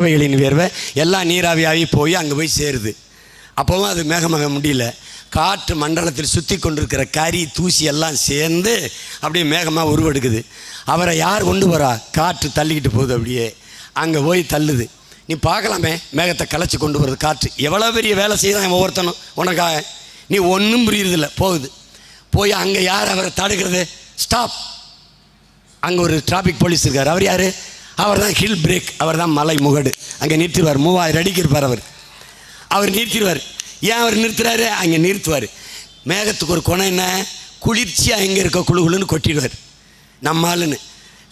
பறவைகளின் வேர்வை எல்லாம் நீராவியாகி போய் அங்கே போய் சேருது. அப்போவும் அது மேகமாக முடியல. காற்று மண்டலத்தில் சுற்றி கொண்டிருக்கிற கரி தூசி எல்லாம் சேர்ந்து அப்படியே மேகமாக உருவெடுக்குது. அவரை யார் கொண்டு வரா? காற்று தள்ளிக்கிட்டு போகுது. அப்படியே அங்கே போய் தள்ளுது. நீ பார்க்கலாமே, மேகத்தை கலைச்சி கொண்டு வருது காற்று. எவ்வளோ பெரிய வேலை செய்யறான் ஒவ்வொருத்தனும் உனக்காக. நீ ஒன்றும் புரியுறதில்ல. போகுது. போய் அங்கே யார் அவரை தடுக்கிறது? ஸ்டாப். அங்கே ஒரு டிராஃபிக் போலீஸ் இருக்கார். அவர் யார்? அவர் தான் ஹில் பிரேக். அவர் தான் மலை முகடு. அங்கே நிறுத்திடுவார். 3000 அடிக்கு இருப்பார் அவர் நிறுத்திடுவார். ஏன் அவர் நிறுத்துறாரு? அங்கே நிறுத்துவார். மேகத்துக்கு ஒரு குணம் என்ன? குளிர்ச்சியாக எங்கே இருக்க குழுகுலுன்னு கொட்டிடுவார். நம்ம ஆளுன்னு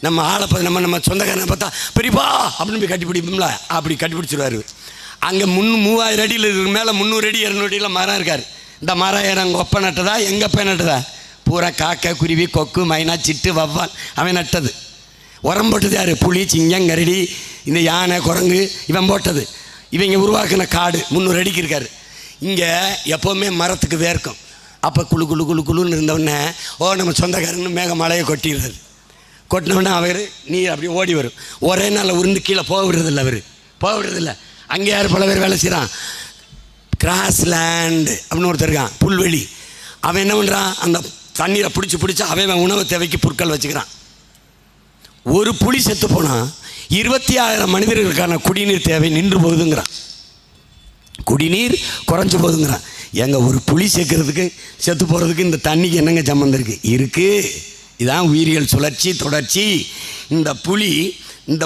நம்ம ஆளை நம்ம சொந்தக்காரனை பார்த்தா பெரியப்பா அப்படின்னு போய் கட்டிப்பிடிப்போம்ல, அப்படி கட்டிப்பிடிச்சிடுவார். அங்கே 3000 அடியில் இருக்கிற மேலே 300 அடி 200 அடியில் மரம் இருக்கார். இந்த மரம் அங்கே ஒப்ப நட்டதா எங்கப்ப நட்டதா? பூரா காக்கை குருவி கொக்கு மைனா சிட்டு வவ்வால் அவன் நட்டது. உரம் போட்டது யார்? புலி சிங்கம் கரடி இந்த யானை குரங்கு இவன் போட்டது. இவங்க உருவாக்கின காடு 300 அடிக்கு இருக்கார். இங்கே எப்போவுமே மரத்துக்கு வேர்க்கும். அப்போ குழு குழு குழு குழுன்னு இருந்தவுடனே நம்ம சொந்தக்காரன்னு மேக மழையை கொட்டிடுறாரு. கொட்டினவுடனே அவர் நீர் அப்படி ஓடி வரும். ஒரே நாளில் உருந்து கீழே போக விடுறதில்லை. அவர் போக விடுறதில்லை. அங்கே யார் பல பேர் வேலை செய்கிறான்? கிராஸ்லேண்டு அப்படின்னு ஒருத்தர் இருக்கான், புல்வெளி. அவன் என்ன பண்ணுறான்? அந்த தண்ணீரை பிடிச்சி அவன் உணவு தேவைக்கு புற்கள் வச்சுக்கிறான். ஒரு புலி செத்து போனால் 26,000 மனிதர்களுக்கான குடிநீர் தேவை நின்று போகுதுங்கிறான். குடிநீர் குறைஞ்சி போகுதுங்கிறான். எங்கள் ஒரு புலி சேர்க்கறதுக்கு செத்து போகிறதுக்கு இந்த தண்ணிக்கு என்னங்க சம்மந்தம் இருக்குது? இதான் உயிரியல் சுழற்சி தொடர்ச்சி. இந்த புலி இந்த